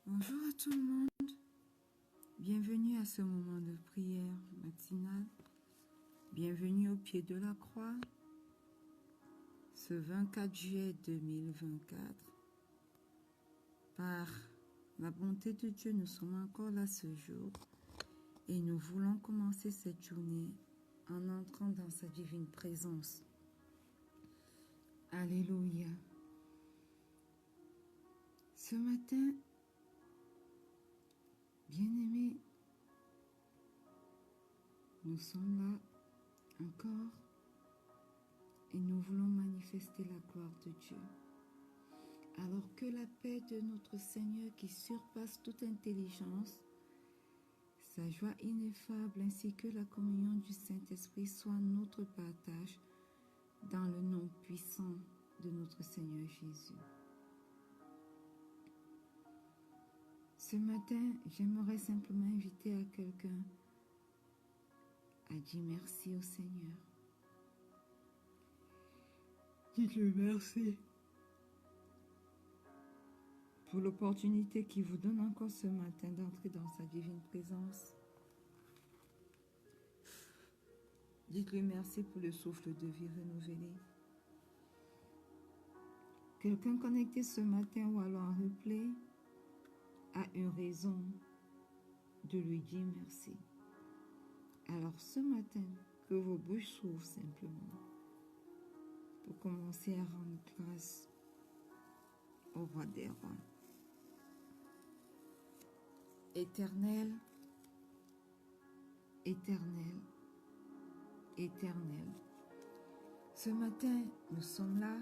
Bonjour à tout le monde, bienvenue à ce moment de prière matinale, bienvenue au pied de la croix, ce 24 juillet 2024. Par la bonté de Dieu, nous sommes encore là ce jour et nous voulons commencer cette journée en entrant dans sa divine présence. Alléluia. Ce matin, bien-aimés, nous sommes là encore et nous voulons manifester la gloire de Dieu. Alors que la paix de notre Seigneur qui surpasse toute intelligence, sa joie ineffable ainsi que la communion du Saint-Esprit soit notre partage dans le nom puissant de notre Seigneur Jésus. Ce matin, j'aimerais simplement inviter à quelqu'un à dire merci au Seigneur. Dites-le merci pour l'opportunité qu'il vous donne encore ce matin d'entrer dans sa divine présence. Dites-lui merci pour le souffle de vie renouvelé. Quelqu'un connecté ce matin ou alors en replay a une raison de lui dire merci. Alors ce matin, que vos bouches s'ouvrent simplement pour commencer à rendre grâce au roi des rois. Éternel, éternel, éternel. Ce matin, nous sommes là,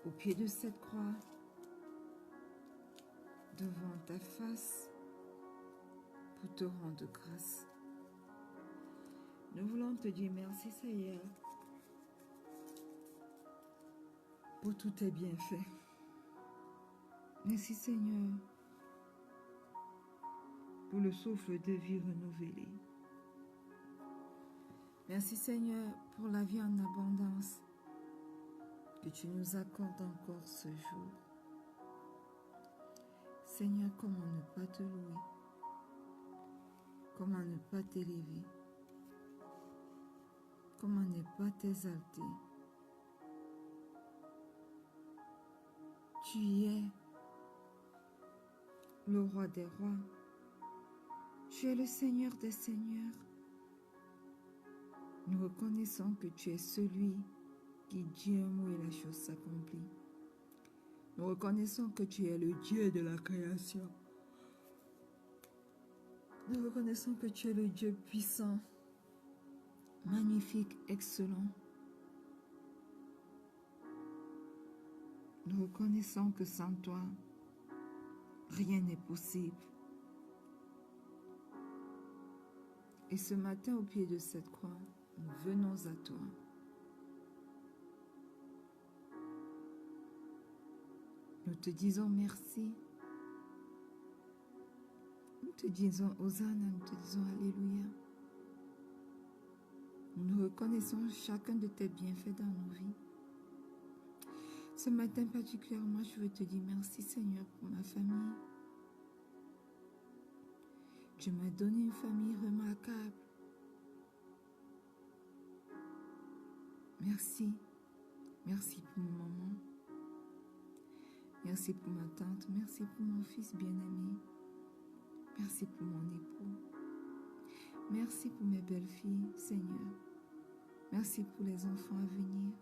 au pied de cette croix, devant ta face, pour te rendre grâce. Nous voulons te dire merci, Seigneur, pour tous tes bienfaits. Merci, Seigneur, pour le souffle de vie renouvelé. Merci, Seigneur, pour la vie en abondance que tu nous accordes encore ce jour. Seigneur, comment ne pas te louer? Comment ne pas t'élever? Comment ne pas t'exalter? Tu es le roi des rois. Tu es le Seigneur des seigneurs. Nous reconnaissons que tu es celui qui dit un mot et la chose s'accomplit. Nous reconnaissons que tu es le Dieu de la création. Nous reconnaissons que tu es le Dieu puissant, magnifique, excellent. Nous reconnaissons que sans toi, rien n'est possible. Et ce matin, au pied de cette croix, nous venons à toi. Nous te disons merci. Nous te disons Hosanna, nous te disons Alléluia. Nous reconnaissons chacun de tes bienfaits dans nos vies. Ce matin particulièrement, je veux te dire merci Seigneur pour ma famille. Tu m'as donné une famille remarquable. Merci. Merci pour mon maman. Merci pour ma tante. Merci pour mon fils bien-aimé. Merci pour mon époux. Merci pour mes belles-filles, Seigneur. Merci pour les enfants à venir.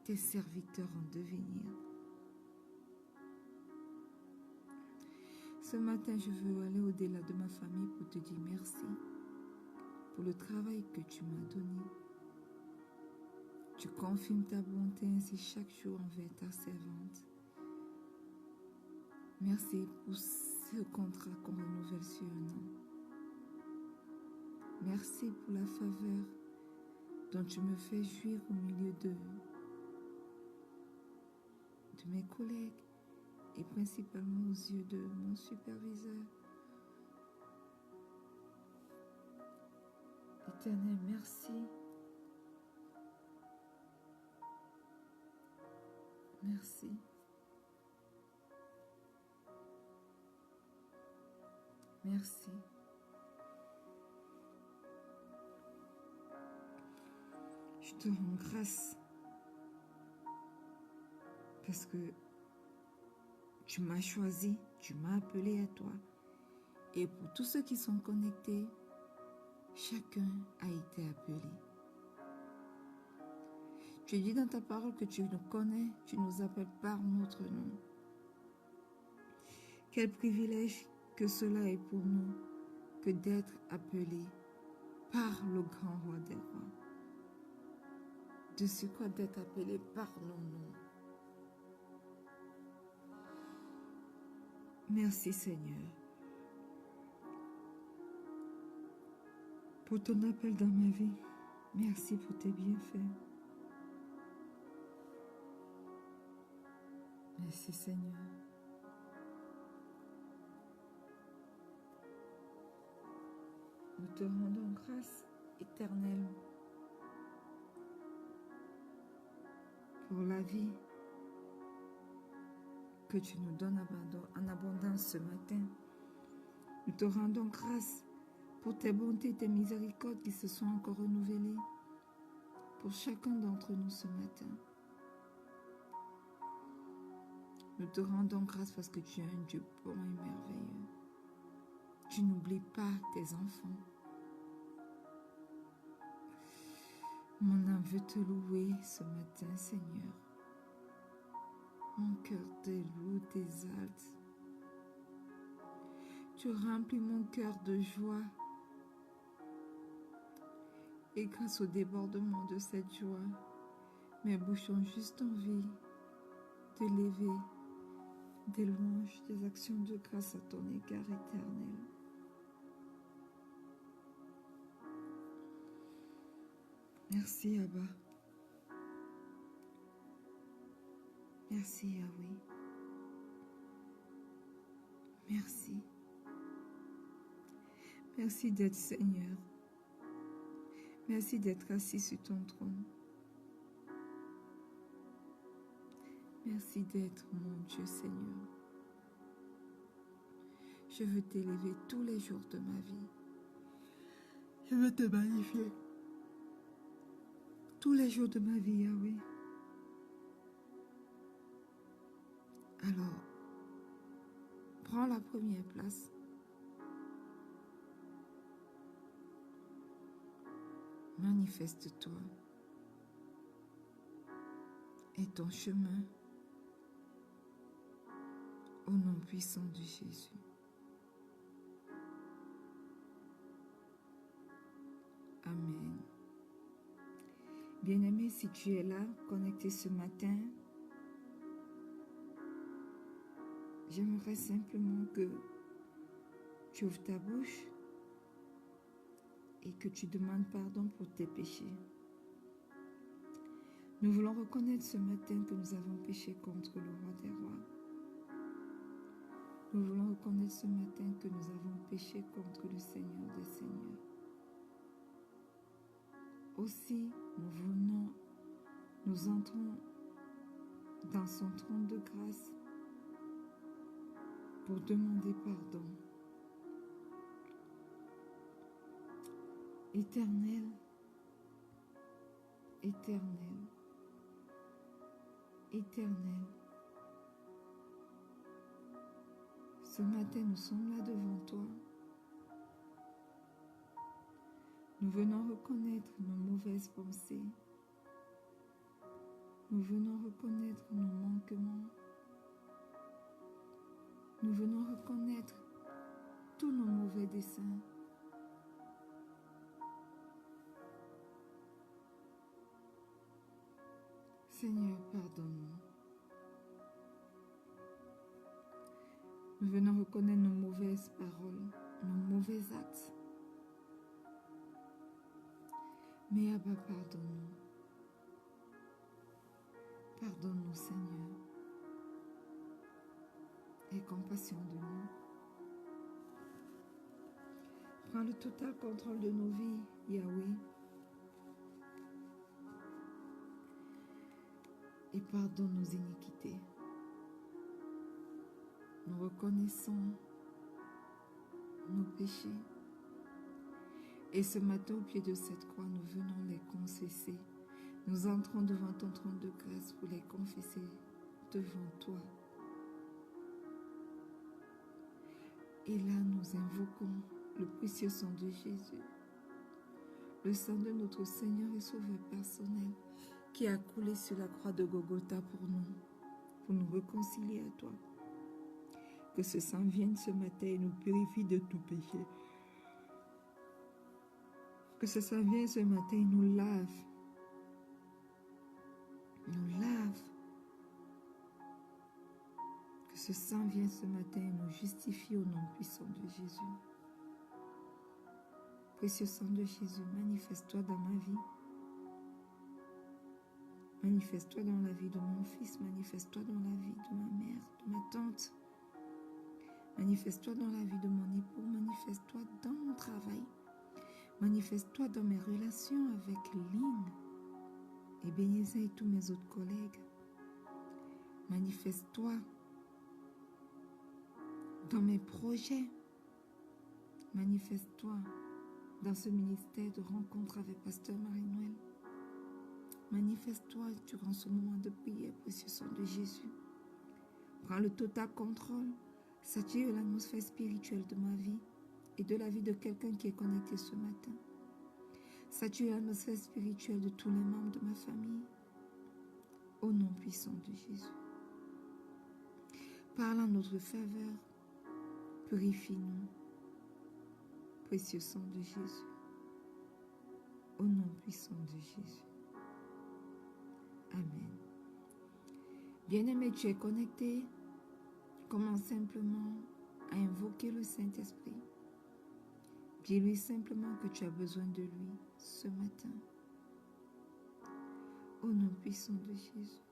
Tes serviteurs en devenir. Ce matin, je veux aller au-delà de ma famille pour te dire merci pour le travail que tu m'as donné. Tu confirmes ta bonté ainsi chaque jour envers ta servante. Merci pour ce contrat qu'on renouvelle sur un an. Merci pour la faveur dont tu me fais jouir au milieu de mes collègues et principalement aux yeux de mon superviseur. Éternel, merci. Merci. Merci. Je te rends grâce parce que tu m'as choisi, tu m'as appelé à toi. Et pour tous ceux qui sont connectés, chacun a été appelé. Tu dis dans ta parole que tu nous connais, tu nous appelles par notre nom. Quel privilège que cela est pour nous que d'être appelés par le grand roi des rois. De ce quoi d'être appelés par nos noms. Merci Seigneur pour ton appel dans ma vie. Merci pour tes bienfaits. Merci Seigneur. Nous te rendons grâce éternelle pour la vie que tu nous donnes en abondance ce matin. Nous te rendons grâce pour tes bontés et tes miséricordes qui se sont encore renouvelées pour chacun d'entre nous ce matin. Nous te rendons grâce parce que tu es un Dieu bon et merveilleux. Tu n'oublies pas tes enfants. Mon âme veut te louer ce matin, Seigneur. Mon cœur te loue, t'exalte. Tu remplis mon cœur de joie. Et grâce au débordement de cette joie, mes bouches ont juste envie d'élever des louanges, des actions de grâce à ton égard éternel. Merci Abba. Merci Yahweh. Merci. Merci d'être Seigneur. Merci d'être assis sur ton trône. Merci d'être mon Dieu Seigneur. Je veux t'élever tous les jours de ma vie. Je veux te magnifier tous les jours de ma vie, Yahweh. Alors, prends la première place. Manifeste-toi et ton chemin au nom puissant de Jésus. Amen. Bien-aimé, si tu es là, connecté ce matin, j'aimerais simplement que tu ouvres ta bouche et que tu demandes pardon pour tes péchés. Nous voulons reconnaître ce matin que nous avons péché contre le roi des rois. Nous voulons reconnaître ce matin que nous avons péché contre le Seigneur des Seigneurs. Aussi, nous entrons dans son trône de grâce pour demander pardon. Éternel, éternel, éternel, ce matin nous sommes là devant toi. Nous venons reconnaître nos mauvaises pensées. Nous venons reconnaître nos manquements. Nous venons reconnaître tous nos mauvais desseins. Seigneur, pardonne-nous. Nous venons reconnaître nos mauvaises paroles, nos mauvais actes. Mais Abba, pardonne-nous. Pardonne-nous, Seigneur. Aie compassion de nous. Prends le total contrôle de nos vies, Yahweh. Et pardonne nos iniquités. Nous reconnaissons nos péchés. Et ce matin, au pied de cette croix, nous venons les confesser. Nous entrons devant ton trône de grâce pour les confesser devant toi. Et là, nous invoquons le précieux sang de Jésus, le sang de notre Seigneur et Sauveur personnel, qui a coulé sur la croix de Golgotha pour nous réconcilier à toi. Que ce sang vienne ce matin et nous purifie de tout péché. Que ce sang vienne ce matin et nous lave. Nous lave. Que ce sang vienne ce matin et nous justifie au nom puissant de Jésus. Précieux sang de Jésus, manifeste-toi dans ma vie. Manifeste-toi dans la vie de mon fils, manifeste-toi dans la vie de ma mère, de ma tante. Manifeste-toi dans la vie de mon époux, manifeste-toi dans mon travail. Manifeste-toi dans mes relations avec Lynn, Ebenezer et tous mes autres collègues. Manifeste-toi dans mes projets. Manifeste-toi dans ce ministère de rencontre avec Pasteur Marie-Noël. Manifeste-toi durant ce moment de prière, précieux sang de Jésus. Prends le total contrôle, sature l'atmosphère spirituelle de ma vie et de la vie de quelqu'un qui est connecté ce matin. Sature l'atmosphère spirituelle de tous les membres de ma famille. Au nom puissant de Jésus. Parle en notre faveur. Purifie-nous. Précieux sang de Jésus. Au nom puissant de Jésus. Amen. Bien-aimé, tu es connecté. Commence simplement à invoquer le Saint-Esprit. Dis-lui simplement que tu as besoin de lui ce matin. Au nom puissant de Jésus.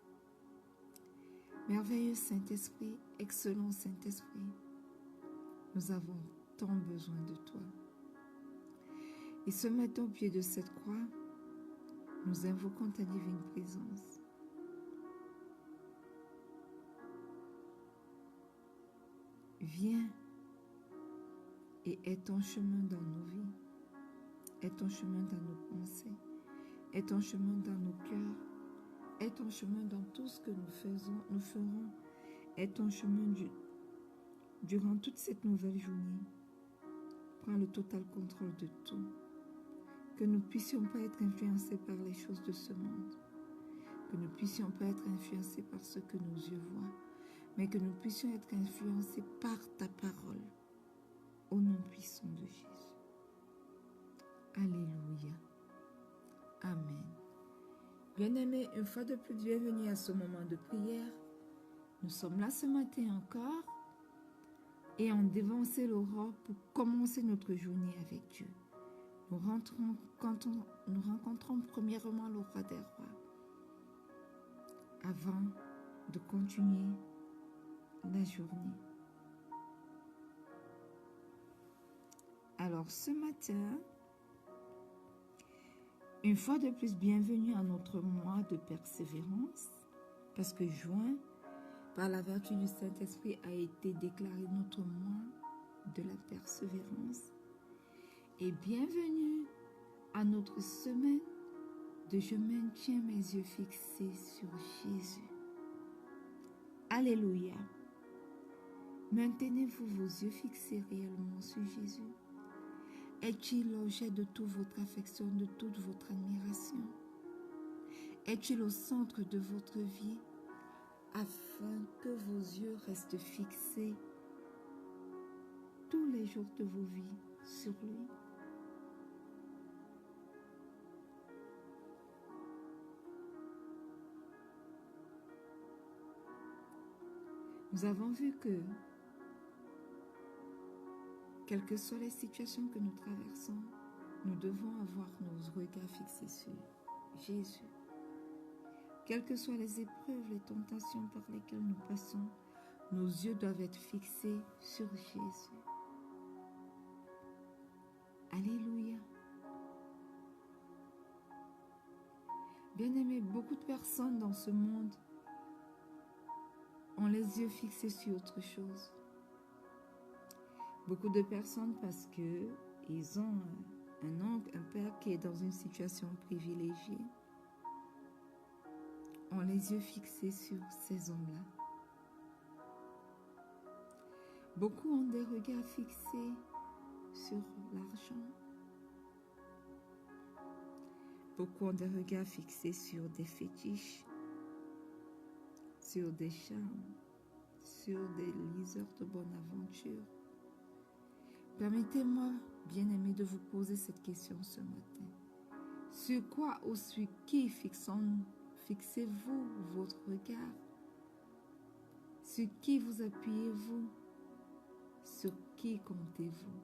Merveilleux Saint-Esprit, excellent Saint-Esprit, nous avons tant besoin de toi. Et ce matin, au pied de cette croix, nous invoquons ta divine présence. Viens et aie ton chemin dans nos vies, aie ton chemin dans nos pensées, aie ton chemin dans nos cœurs, aie ton chemin dans tout ce que nous ferons, aie ton chemin durant toute cette nouvelle journée. Prends le total contrôle de tout, que nous ne puissions pas être influencés par les choses de ce monde, que nous ne puissions pas être influencés par ce que nos yeux voient, mais que nous puissions être influencés par ta parole, au nom puissant de Jésus. Alléluia. Amen. Bien-aimés, une fois de plus, bienvenue à ce moment de prière. Nous sommes là ce matin encore et on dévançait l'aurore pour commencer notre journée avec Dieu. Nous rencontrons premièrement le roi des rois avant de continuer la journée. Alors ce matin, une fois de plus, bienvenue à notre mois de persévérance, parce que juin, par la vertu du Saint-Esprit, a été déclaré notre mois de la persévérance. Et bienvenue à notre semaine de je maintiens mes yeux fixés sur Jésus. Alléluia. Maintenez-vous vos yeux fixés réellement sur Jésus. Est-il l'objet de toute votre affection, de toute votre admiration? Est-il au centre de votre vie afin que vos yeux restent fixés tous les jours de vos vies sur lui? Nous avons vu que, quelles que soient les situations que nous traversons, nous devons avoir nos regards fixés sur Jésus. Quelles que soient les épreuves, les tentations par lesquelles nous passons, nos yeux doivent être fixés sur Jésus. Alléluia. Bien-aimés, beaucoup de personnes dans ce monde ont les yeux fixés sur autre chose. Beaucoup de personnes, parce qu'ils ont un oncle, un père qui est dans une situation privilégiée, ont les yeux fixés sur ces hommes-là. Beaucoup ont des regards fixés sur l'argent. Beaucoup ont des regards fixés sur des fétiches, sur des charmes, sur des liseurs de bonne aventure. Permettez-moi, bien-aimés, de vous poser cette question ce matin. Sur quoi ou sur qui fixez-vous votre regard? Sur qui vous appuyez-vous? Sur qui comptez-vous?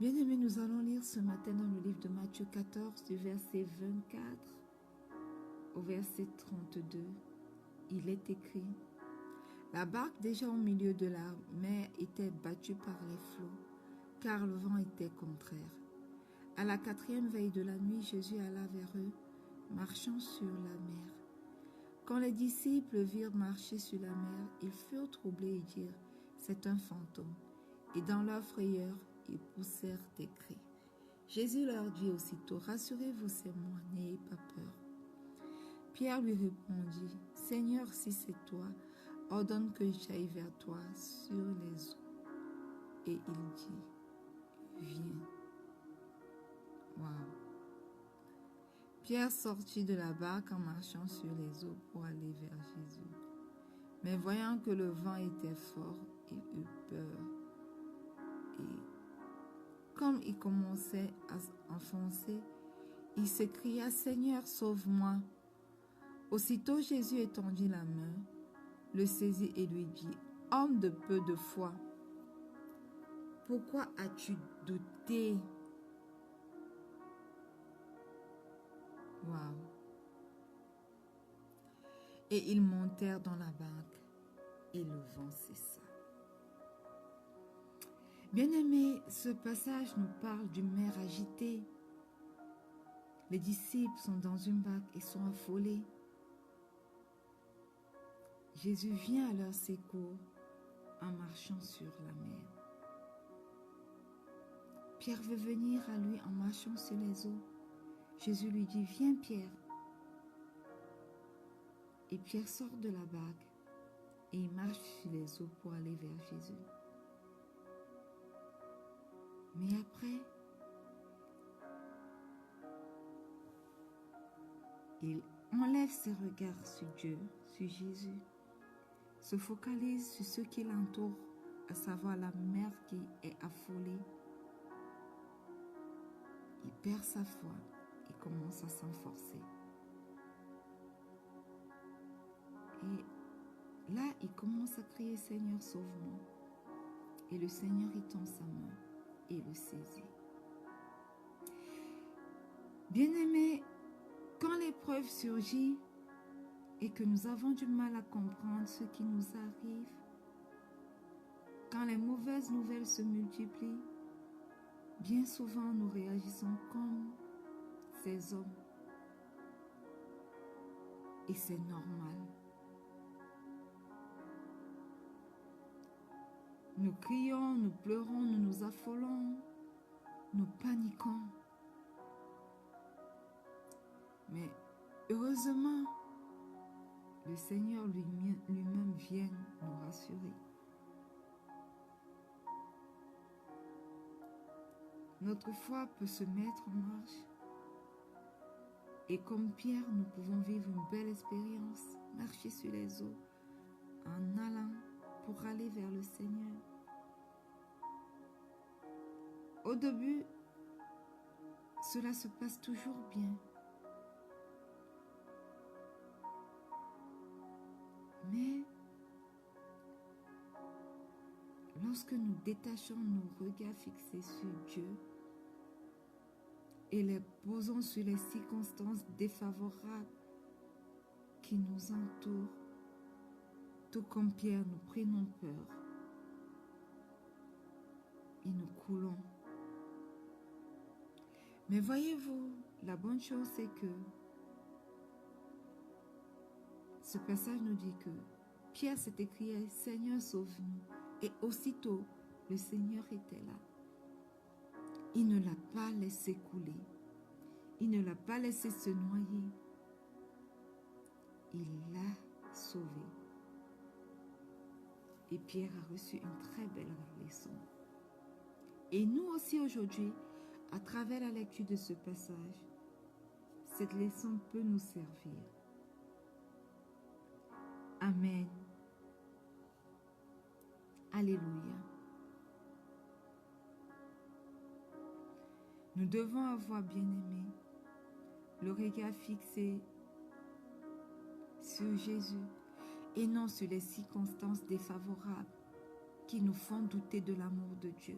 Bien-aimés, nous allons lire ce matin dans le livre de Matthieu 14, du verset 24 au verset 32. Il est écrit: la barque déjà au milieu de la mer était battue par les flots, car le vent était contraire. À la 4e veille de la nuit, Jésus alla vers eux, marchant sur la mer. Quand les disciples virent marcher sur la mer, ils furent troublés et dirent: c'est un fantôme. Et dans leur frayeur, ils poussèrent des cris. Jésus leur dit aussitôt: rassurez-vous, c'est moi, n'ayez pas peur. Pierre lui répondit: Seigneur, si c'est toi, ordonne que j'aille vers toi sur les eaux. Et il dit: viens. Waouh! Pierre sortit de la barque en marchant sur les eaux pour aller vers Jésus. Mais voyant que le vent était fort, il eut peur. Et comme il commençait à enfoncer, il s'écria: Seigneur, sauve-moi. Aussitôt Jésus étendit la main, le saisit et lui dit: homme de peu de foi, pourquoi as-tu douté? Waouh! Et ils montèrent dans la barque et le vent cessa. Bien-aimés, ce passage nous parle d'une mer agitée. Les disciples sont dans une barque et sont affolés. Jésus vient à leur secours en marchant sur la mer. Pierre veut venir à lui en marchant sur les eaux. Jésus lui dit: viens Pierre. Et Pierre sort de la barque et il marche sur les eaux pour aller vers Jésus. Mais après, il enlève ses regards sur Dieu, sur Jésus, se focalise sur ceux qui l'entourent, à savoir la mer qui est affolée. Il perd sa foi et commence à s'enforcer. Et là, il commence à crier: Seigneur, sauve-moi. Et le Seigneur y tend sa main et le saisit. Bien-aimés, quand l'épreuve surgit et que nous avons du mal à comprendre ce qui nous arrive, quand les mauvaises nouvelles se multiplient, bien souvent nous réagissons comme ces hommes. Et c'est normal. Nous crions, nous pleurons, nous nous affolons, nous paniquons. Mais heureusement, le Seigneur lui-même vient nous rassurer. Notre foi peut se mettre en marche. Et comme Pierre, nous pouvons vivre une belle expérience, marcher sur les eaux, en allant pour aller vers le Seigneur. Au début, cela se passe toujours bien. Mais lorsque nous détachons nos regards fixés sur Dieu et les posons sur les circonstances défavorables qui nous entourent, tout comme Pierre, nous prenons peur et nous coulons. Mais voyez-vous, la bonne chose c'est que ce passage nous dit que Pierre s'est écrié, Seigneur, sauve-nous. Et aussitôt, le Seigneur était là. Il ne l'a pas laissé couler. Il ne l'a pas laissé se noyer. Il l'a sauvé. Et Pierre a reçu une très belle leçon. Et nous aussi aujourd'hui, à travers la lecture de ce passage, cette leçon peut nous servir. Amen. Alléluia. Nous devons avoir, bien-aimés, le regard fixé sur Jésus et non sur les circonstances défavorables qui nous font douter de l'amour de Dieu,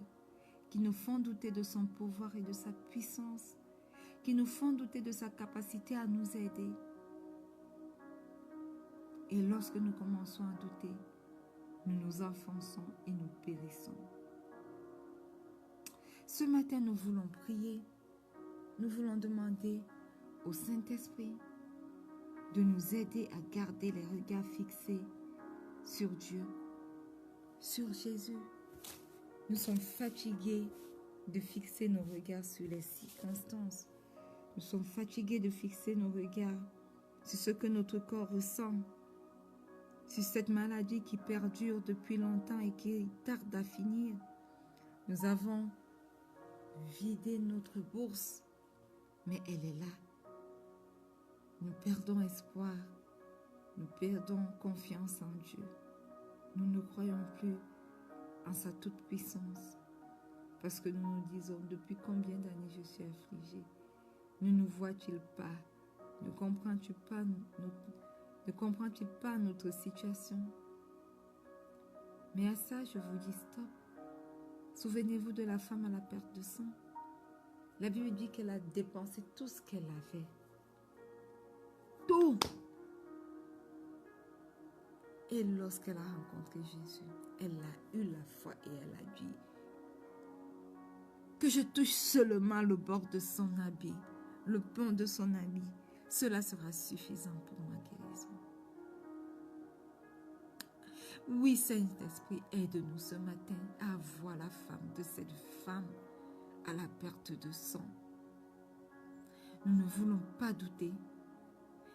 qui nous font douter de son pouvoir et de sa puissance, qui nous font douter de sa capacité à nous aider. Et lorsque nous commençons à douter, nous nous enfonçons et nous périssons. Ce matin, nous voulons prier. Nous voulons demander au Saint-Esprit de nous aider à garder les regards fixés sur Dieu, sur Jésus. Nous sommes fatigués de fixer nos regards sur les circonstances. Nous sommes fatigués de fixer nos regards sur ce que notre corps ressent, sur cette maladie qui perdure depuis longtemps et qui tarde à finir. Nous avons vidé notre bourse, mais elle est là. Nous perdons espoir, nous perdons confiance en Dieu. Nous ne croyons plus en sa toute-puissance, parce que nous nous disons, depuis combien d'années je suis affligée? Ne nous vois-t-il pas? Ne comprends-tu pas notre situation? Mais à ça, je vous dis stop. Souvenez-vous de la femme à la perte de sang. La Bible dit qu'elle a dépensé tout ce qu'elle avait. Tout. Et lorsqu'elle a rencontré Jésus, elle a eu la foi et elle a dit que je touche seulement le bord de son habit, le pan de son habit. Cela sera suffisant pour ma guérison. Oui, Saint-Esprit, aide-nous ce matin à voir la femme de cette femme à la perte de sang. Nous ne voulons pas douter.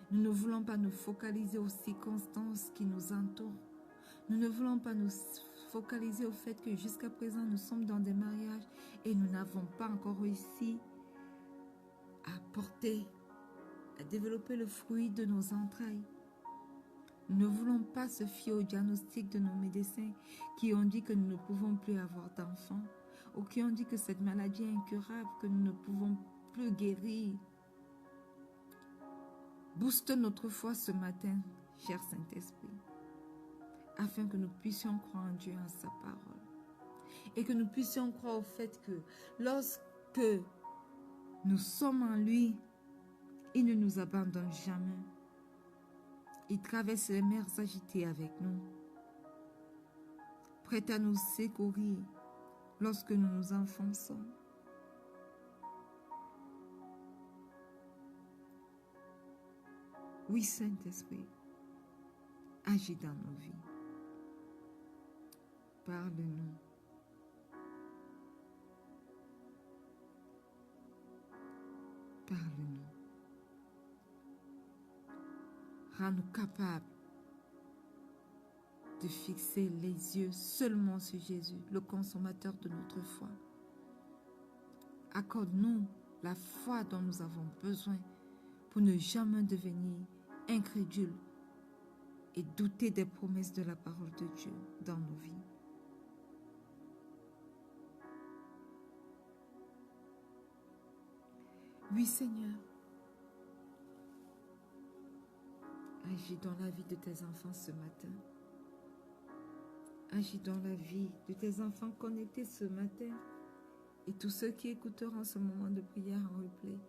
Nous ne voulons pas nous focaliser aux circonstances qui nous entourent. Nous ne voulons pas nous focaliser au fait que jusqu'à présent nous sommes dans des mariages et nous n'avons pas encore réussi à porter, à développer le fruit de nos entrailles. Nous ne voulons pas se fier au diagnostic de nos médecins qui ont dit que nous ne pouvons plus avoir d'enfants ou qui ont dit que cette maladie est incurable, que nous ne pouvons plus guérir. Booste notre foi ce matin, cher Saint-Esprit, afin que nous puissions croire en Dieu, en sa parole. Et que nous puissions croire au fait que lorsque nous sommes en lui, il ne nous abandonne jamais. Il traverse les mers agitées avec nous, prêt à nous secourir lorsque nous nous enfonçons. Oui, Saint-Esprit, agis dans nos vies. Parle-nous. Parle-nous. Rends-nous capables de fixer les yeux seulement sur Jésus, le consommateur de notre foi. Accorde-nous la foi dont nous avons besoin pour ne jamais devenir incrédules et douter des promesses de la parole de Dieu dans nos vies. Oui, Seigneur, agis dans la vie de tes enfants ce matin. Agis dans la vie de tes enfants connectés ce matin et tous ceux qui écouteront ce moment de prière en replay.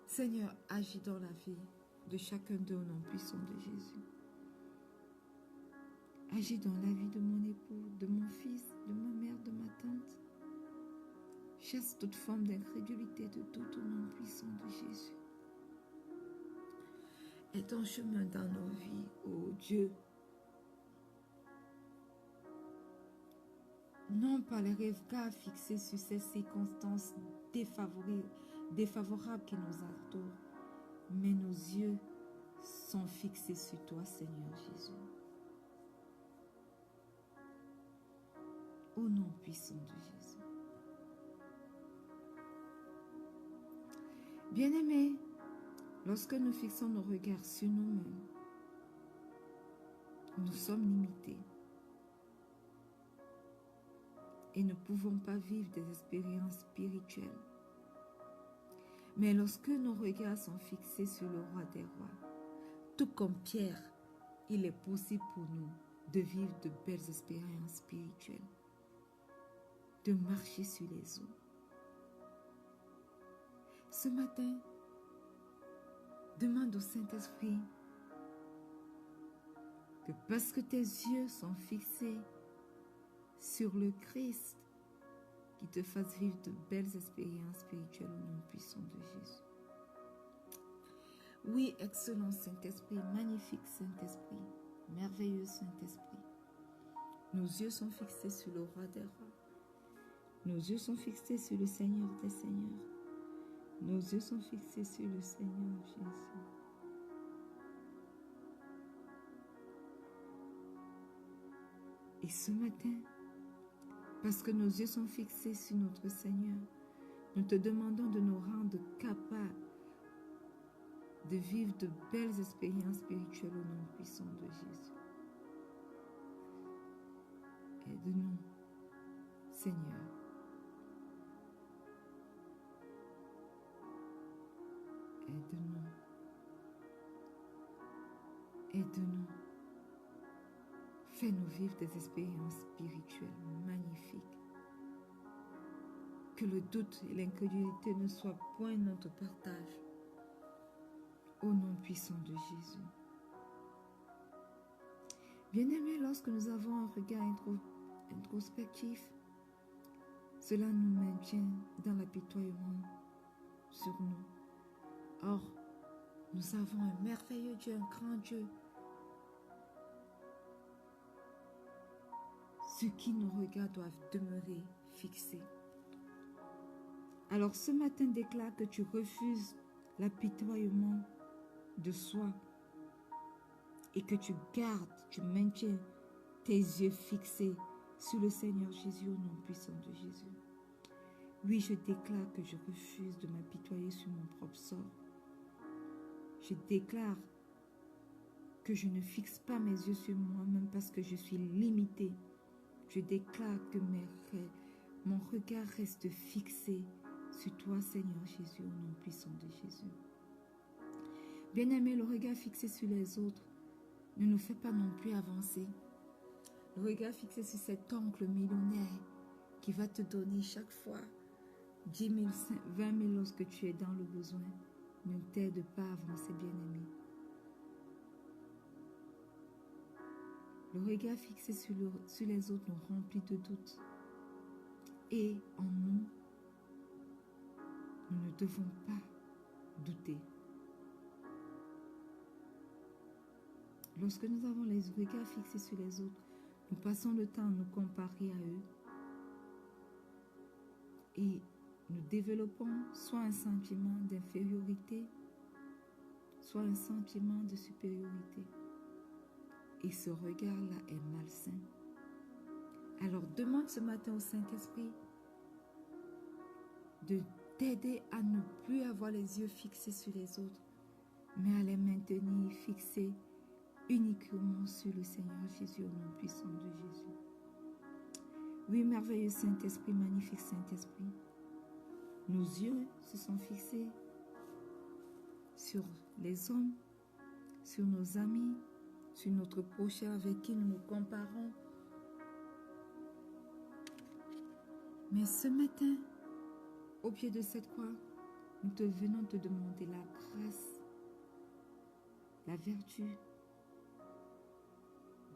Seigneur, agis dans la vie de chacun d'eux au nom puissant de Jésus. Agis dans la vie de mon époux, de mon fils, de ma mère, de ma tante. Chasse toute forme d'incrédulité, de doute au nom puissant de Jésus. Et ton chemin dans nos vies, ô Dieu. Non pas les regards fixés sur ces circonstances défavorables qui nous entourent, mais nos yeux sont fixés sur toi, Seigneur Jésus. Au nom puissant de Jésus. Bien-aimés, lorsque nous fixons nos regards sur nous-mêmes, nous sommes limités et ne pouvons pas vivre des expériences spirituelles. Mais lorsque nos regards sont fixés sur le roi des rois, tout comme Pierre, il est possible pour nous de vivre de belles expériences spirituelles, de marcher sur les eaux. Ce matin, demande au Saint-Esprit que parce que tes yeux sont fixés sur le Christ, qu'il te fasse vivre de belles expériences spirituelles au nom puissant de Jésus. Oui, excellent Saint-Esprit, magnifique Saint-Esprit, merveilleux Saint-Esprit. Nos yeux sont fixés sur le roi des rois. Nos yeux sont fixés sur le Seigneur des Seigneurs. Nos yeux sont fixés sur le Seigneur Jésus. Et ce matin, parce que nos yeux sont fixés sur notre Seigneur, nous te demandons de nous rendre capables de vivre de belles expériences spirituelles au nom puissant de Jésus. Aide-nous, Seigneur. Aide-nous. Aide-nous. Fais-nous vivre des expériences spirituelles magnifiques. Que le doute et l'incrédulité ne soient point notre partage. Au nom puissant de Jésus. Bien-aimés, lorsque nous avons un regard introspectif, cela nous maintient dans l'apitoiement sur nous. Or, nous avons un merveilleux Dieu, un grand Dieu, sur qui nos regards doivent demeurer fixés. Alors ce matin, déclare que tu refuses l'apitoiement de soi et que tu gardes, tu maintiens tes yeux fixés sur le Seigneur Jésus au nom puissant de Jésus. Oui, je déclare que je refuse de m'apitoyer sur mon propre sort. Je déclare que je ne fixe pas mes yeux sur moi-même parce que je suis limitée. Je déclare que mon regard reste fixé sur toi, Seigneur Jésus, au nom puissant de Jésus. Bien-aimé, le regard fixé sur les autres ne nous fait pas non plus avancer. Le regard fixé sur cet oncle millionnaire qui va te donner chaque fois 10 000, 20 000 lorsque tu es dans le besoin ne t'aide pas à avancer, bien-aimé. Le regard fixé sur les autres nous remplit de doutes. Et en nous, nous ne devons pas douter. Lorsque nous avons les regards fixés sur les autres, nous passons le temps à nous comparer à eux. Et nous développons soit un sentiment d'infériorité, soit un sentiment de supériorité. Et ce regard-là est malsain. Alors demande ce matin au Saint-Esprit de t'aider à ne plus avoir les yeux fixés sur les autres, mais à les maintenir fixés uniquement sur le Seigneur Jésus au nom puissant de Jésus. Oui, merveilleux Saint-Esprit, magnifique Saint-Esprit, nos yeux se sont fixés sur les hommes, sur nos amis, sur notre prochain avec qui nous nous comparons, Mais ce matin, au pied de cette croix, nous te venons te demander la grâce, la vertu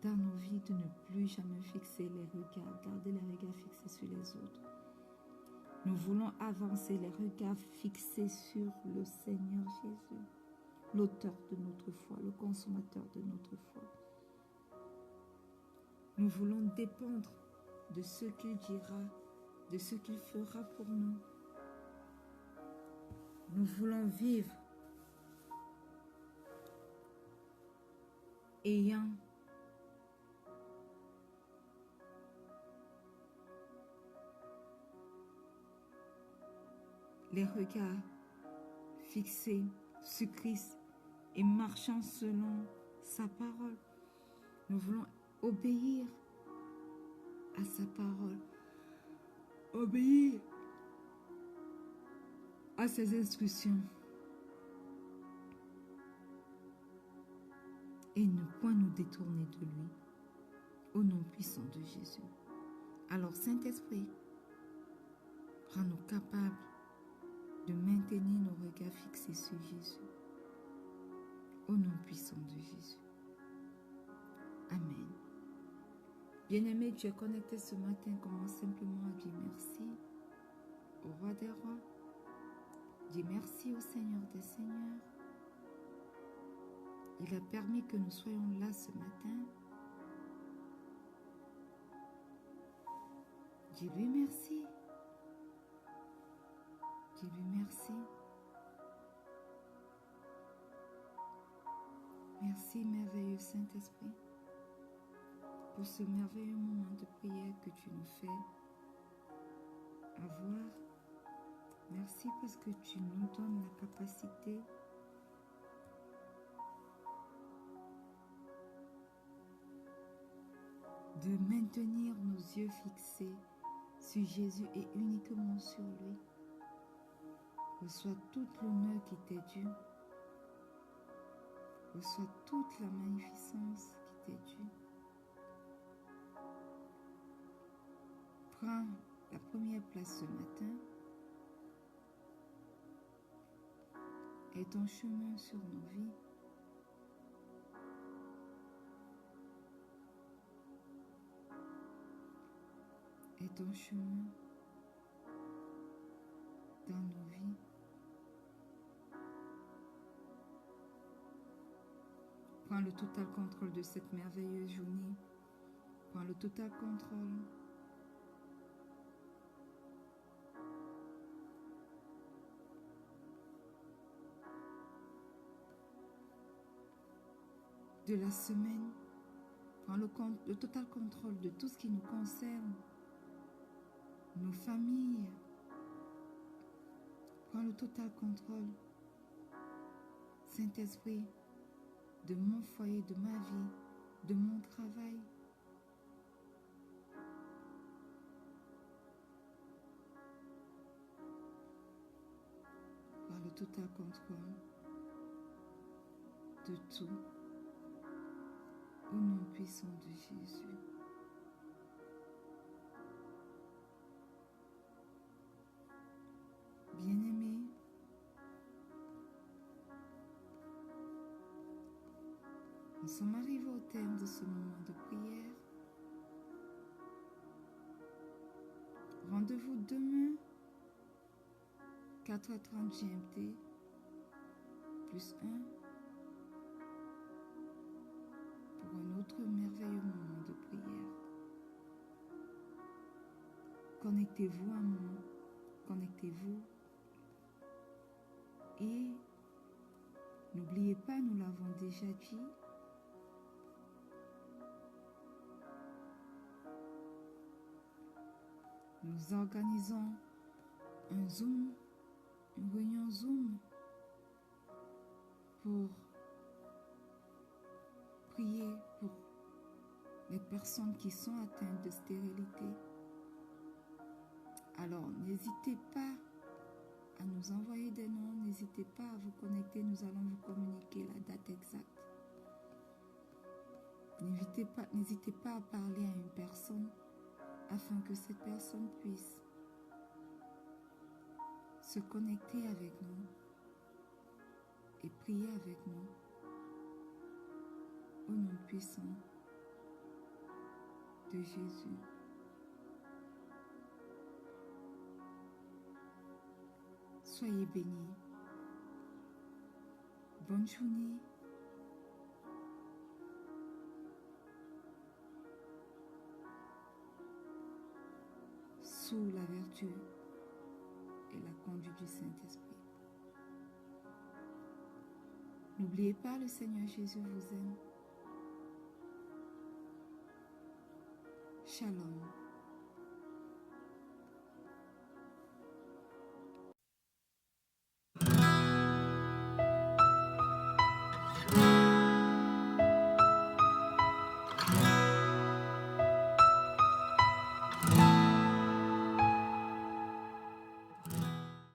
dans nos vies de ne plus jamais fixer les regards, garder les regards fixés sur les autres. Nous voulons avancer les regards fixés sur le Seigneur Jésus, l'auteur de notre foi, le consommateur de notre foi. Nous voulons dépendre de ce qu'il dira, de ce qu'il fera pour nous. Nous voulons vivre ayant les regards fixés sur Christ et marchant selon sa parole. Nous voulons obéir à sa parole, obéir à ses instructions et ne point nous détourner de lui, au nom puissant de Jésus. Alors, Saint-Esprit, rends-nous capables de maintenir nos regards fixés sur Jésus, au nom puissant de Jésus. Amen. Bien-aimé, tu es connecté ce matin, commence simplement à dire merci au roi des rois. Dis merci au Seigneur des seigneurs. Il a permis que nous soyons là ce matin. Dis-lui merci. Dis-lui merci. Merci, merveilleux Saint-Esprit, pour ce merveilleux moment de prière que tu nous fais avoir. Merci parce que tu nous donnes la capacité de maintenir nos yeux fixés sur Jésus et uniquement sur lui. Reçois toute l'honneur qui t'est due. Reçois toute la magnificence qui t'est due. Prends la première place ce matin et ton chemin sur nos vies. Et ton chemin dans nos vies. Prends le total contrôle de cette merveilleuse journée. Prends le total contrôle. De la semaine. Prends le total contrôle de tout ce qui nous concerne. Nos familles. Prends le total contrôle, Saint-Esprit, de mon foyer, de ma vie, de mon travail. Prends le total contrôle de tout, au nom puissant de Jésus. Bien-aimés, nous sommes arrivés au terme de ce moment de prière. Rendez-vous demain, 4h30 GMT, plus 1, pour un autre merveilleux moment de prière. Connectez-vous à moi, connectez-vous. Et n'oubliez pas, nous l'avons déjà dit, nous organisons un Zoom, une réunion Zoom pour prier pour les personnes qui sont atteintes de stérilité. Alors, n'hésitez pas à nous envoyer des noms, n'hésitez pas à vous connecter, nous allons vous communiquer la date exacte. N'hésitez pas à parler à une personne afin que cette personne puisse se connecter avec nous et prier avec nous au nom puissant de Jésus. Soyez bénis. Bonne journée. Sous la vertu et la conduite du Saint-Esprit. N'oubliez pas, le Seigneur Jésus vous aime. Shalom.